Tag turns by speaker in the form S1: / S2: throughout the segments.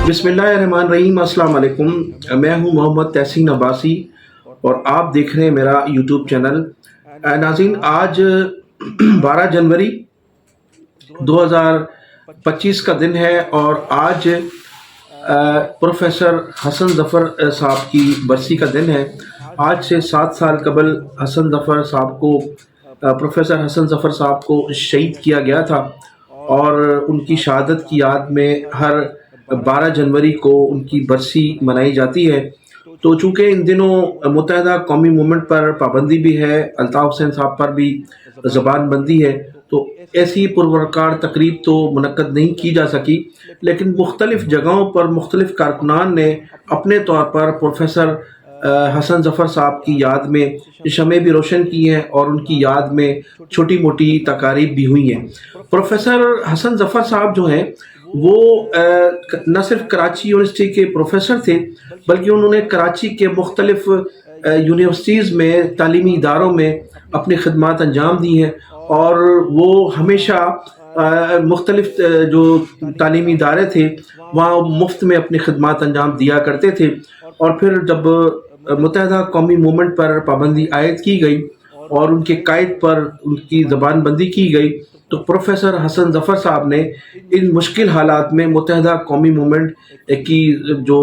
S1: بسم اللہ الرحمن الرحیم، السلام علیکم۔ میں ہوں محمد تحسین عباسی اور آپ دیکھ رہے ہیں میرا یوٹیوب چینل۔ ناظرین، آج 12 جنوری 2025 کا دن ہے اور آج پروفیسر حسن ظفر صاحب کی برسی کا دن ہے۔ آج سے 7 سال قبل حسن ظفر صاحب کو پروفیسر حسن ظفر صاحب کو شہید کیا گیا تھا اور ان کی شہادت کی یاد میں ہر 12 جنوری کو ان کی برسی منائی جاتی ہے۔ تو چونکہ ان دنوں متحدہ قومی موومنٹ پر پابندی بھی ہے، الطاف حسین صاحب پر بھی زبان بندی ہے، تو ایسی پروکار تقریب تو منعقد نہیں کی جا سکی، لیکن مختلف جگہوں پر مختلف کارکنان نے اپنے طور پر پروفیسر حسن ظفر صاحب کی یاد میں شمع بھی روشن کی ہیں اور ان کی یاد میں چھوٹی موٹی تقاریب بھی ہوئی ہیں۔ پروفیسر حسن ظفر صاحب جو ہیں وہ نہ صرف کراچی یونیورسٹی کے پروفیسر تھے، بلکہ انہوں نے کراچی کے مختلف یونیورسٹیز میں تعلیمی اداروں میں اپنی خدمات انجام دی ہیں اور وہ ہمیشہ مختلف جو تعلیمی ادارے تھے وہاں مفت میں اپنی خدمات انجام دیا کرتے تھے۔ اور پھر جب متحدہ قومی موومنٹ پر پابندی عائد کی گئی اور ان کے قائد پر ان کی زبان بندی کی گئی، تو پروفیسر حسن ظفر صاحب نے ان مشکل حالات میں متحدہ قومی موومنٹ کی جو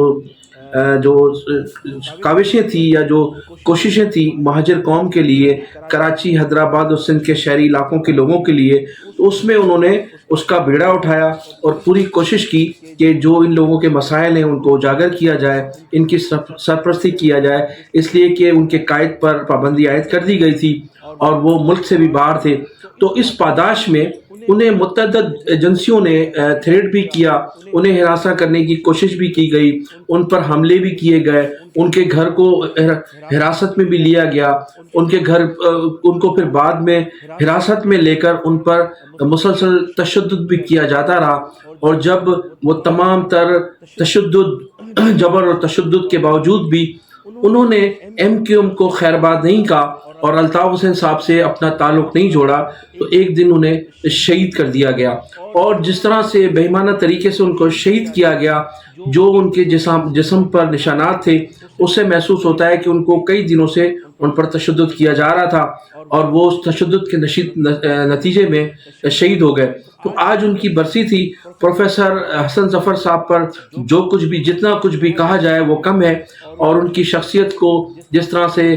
S1: کاوشیں تھیں یا جو کوششیں تھیں مہاجر قوم کے لیے، کراچی، حیدرآباد اور سندھ کے شہری علاقوں کے لوگوں کے لیے، تو اس میں انہوں نے اس کا بیڑا اٹھایا اور پوری کوشش کی کہ جو ان لوگوں کے مسائل ہیں ان کو اجاگر کیا جائے، ان کی سرپرستی کیا جائے، اس لیے کہ ان کے قائد پر پابندی عائد کر دی گئی تھی اور وہ ملک سے بھی باہر تھے۔ تو اس پاداش میں انہیں متعدد ایجنسیوں نے تھریٹ بھی کیا، انہیں ہراساں کرنے کی کوشش بھی کی گئی، ان پر حملے بھی کیے گئے، ان کے گھر کو حراست میں بھی لیا گیا، ان کو پھر بعد میں حراست میں لے کر ان پر مسلسل تشدد بھی کیا جاتا رہا۔ اور جب وہ تمام تر جبر اور تشدد کے باوجود بھی انہوں نے ایم کیو ایم کو خیر باد نہیں کہا اور الطاف حسین صاحب سے اپنا تعلق نہیں جوڑا، تو ایک دن انہیں شہید کر دیا گیا۔ اور جس طرح سے بے ایمانہ طریقے سے ان کو شہید کیا گیا، جو ان کے جسم پر نشانات تھے، اس سے محسوس ہوتا ہے کہ ان کو کئی دنوں سے ان پر تشدد کیا جا رہا تھا اور وہ اس تشدد کے نتیجے میں شہید ہو گئے۔ تو آج ان کی برسی تھی۔ پروفیسر حسن ظفر صاحب پر جو کچھ بھی جتنا کچھ بھی کہا جائے وہ کم ہے، اور ان کی شخصیت کو جس طرح سے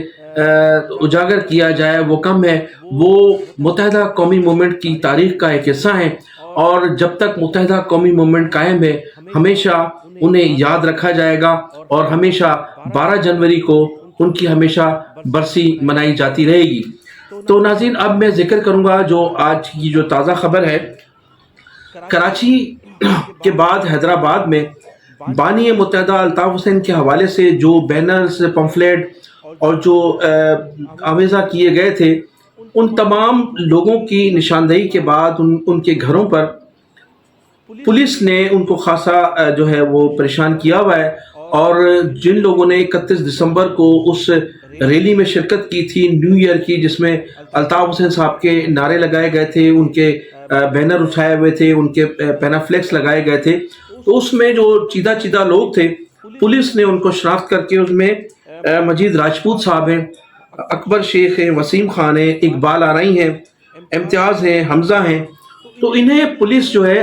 S1: اجاگر کیا جائے وہ کم ہے۔ وہ متحدہ قومی موومنٹ کی تاریخ کا ایک حصہ ہیں اور جب تک متحدہ قومی موومنٹ قائم ہے ہمیشہ انہیں یاد رکھا جائے گا اور ہمیشہ 12 جنوری کو ان کی ہمیشہ برسی منائی جاتی رہے گی۔ تو ناظرین، اب میں ذکر کروں گا جو آج کی جو تازہ خبر ہے۔ کراچی کے بعد حیدرآباد میں بانی متحدہ الطاف حسین کے حوالے سے جو بینرز، پمفلیٹ اور جو آویزہ کیے گئے تھے، ان تمام لوگوں کی نشاندہی کے بعد ان کے گھروں پر پولیس نے ان کو خاصا جو ہے وہ پریشان کیا ہوا ہے۔ اور جن لوگوں نے 31 دسمبر کو اس ریلی میں شرکت کی تھی نیو ایئر کی، جس میں الطاف حسین صاحب کے نعرے لگائے گئے تھے، ان کے بینر اٹھائے ہوئے تھے، ان کے پینافلیکس لگائے گئے تھے، تو اس میں جو چیدہ لوگ تھے پولیس نے ان کو شناخت کر کے اس میں مجید راجپوت صاحب ہیں، اکبر شیخ ہیں، وسیم خان ہیں، اقبال آرائی ہیں، امتیاز ہیں، حمزہ ہیں۔ تو انہیں پولیس جو ہے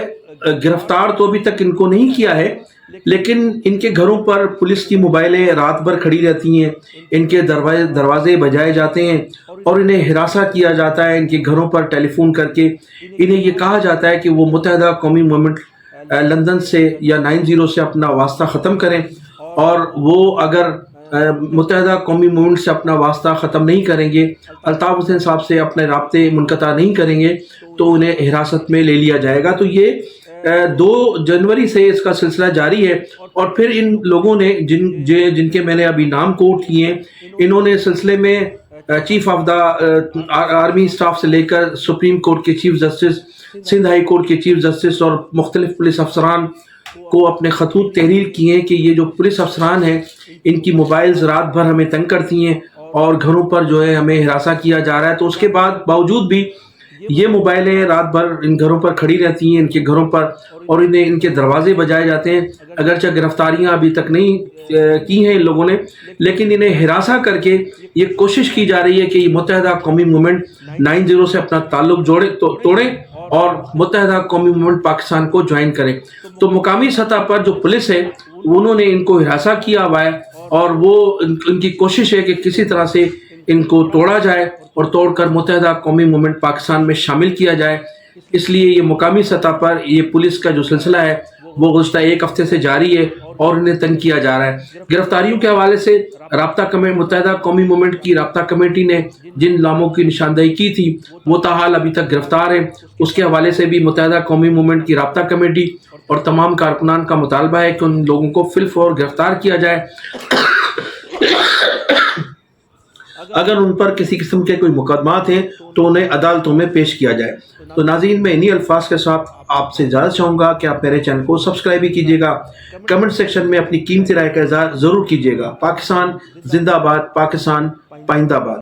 S1: گرفتار تو ابھی تک ان کو نہیں کیا ہے، لیکن ان کے گھروں پر پولیس کی موبائلیں رات بھر کھڑی رہتی ہیں، ان کے دروازے بجائے جاتے ہیں اور انہیں ہراساں کیا جاتا ہے۔ ان کے گھروں پر ٹیلی فون کر کے انہیں یہ کہا جاتا ہے کہ وہ متحدہ قومی موومنٹ لندن سے یا 90 سے اپنا واسطہ ختم کریں، اور وہ اگر متحدہ قومی موومنٹ سے اپنا واسطہ ختم نہیں کریں گے، الطاف حسین صاحب سے اپنے رابطے منقطع نہیں کریں گے، تو انہیں حراست میں لے لیا جائے گا۔ تو یہ 2 جنوری سے اس کا سلسلہ جاری ہے، اور پھر ان لوگوں نے جن کے میں نے ابھی نام کوٹ کیے ہیں، انہوں نے سلسلے میں chief of the army staff سے لے کر سپریم کورٹ کے chief justice, Sindh high court کے چیف جسٹس اور مختلف پولیس افسران کو اپنے خطوط تحریر کیے ہیں کہ یہ جو پولیس افسران ہیں ان کی موبائلز رات بھر ہمیں تنگ کرتی ہیں اور گھروں پر جو ہے ہمیں ہراساں کیا جا رہا ہے۔ تو اس کے باوجود بھی یہ موبائلیں رات بھر ان گھروں پر کھڑی رہتی ہیں، ان کے گھروں پر، اور انہیں ان کے دروازے بجائے جاتے ہیں۔ اگرچہ گرفتاریاں ابھی تک نہیں کی ہیں ان لوگوں نے، لیکن انہیں ہراساں کر کے یہ کوشش کی جا رہی ہے کہ یہ متحدہ قومی موومنٹ 90 سے اپنا تعلق توڑیں اور متحدہ قومی موومنٹ پاکستان کو جوائن کریں۔ تو مقامی سطح پر جو پولیس ہے انہوں نے ان کو ہراساں کیا ہوا ہے، اور وہ ان کی کوشش ہے کہ کسی طرح سے ان کو توڑا جائے اور توڑ کر متحدہ قومی موومنٹ پاکستان میں شامل کیا جائے۔ اس لیے یہ مقامی سطح پر یہ پولیس کا جو سلسلہ ہے وہ گزشتہ ایک ہفتے سے جاری ہے اور انہیں تنگ کیا جا رہا ہے۔ گرفتاریوں کے حوالے سے متحدہ قومی موومنٹ کی رابطہ کمیٹی نے جن ناموں کی نشاندہی کی تھی وہ تاحال ابھی تک گرفتار ہیں۔ اس کے حوالے سے بھی متحدہ قومی موومنٹ کی رابطہ کمیٹی اور تمام کارکنان کا مطالبہ ہے کہ ان لوگوں کو فی الفور گرفتار کیا جائے۔ اگر ان پر کسی قسم کے کوئی مقدمات ہیں تو انہیں عدالتوں میں پیش کیا جائے۔ تو ناظرین، میں انہی الفاظ کے ساتھ آپ سے اجازت چاہوں گا کہ آپ میرے چینل کو سبسکرائب بھی کیجیے گا، کمنٹ سیکشن میں اپنی قیمتی رائے کا اظہار ضرور کیجیے گا۔ پاکستان زندہ باد، پاکستان پائندہ باد۔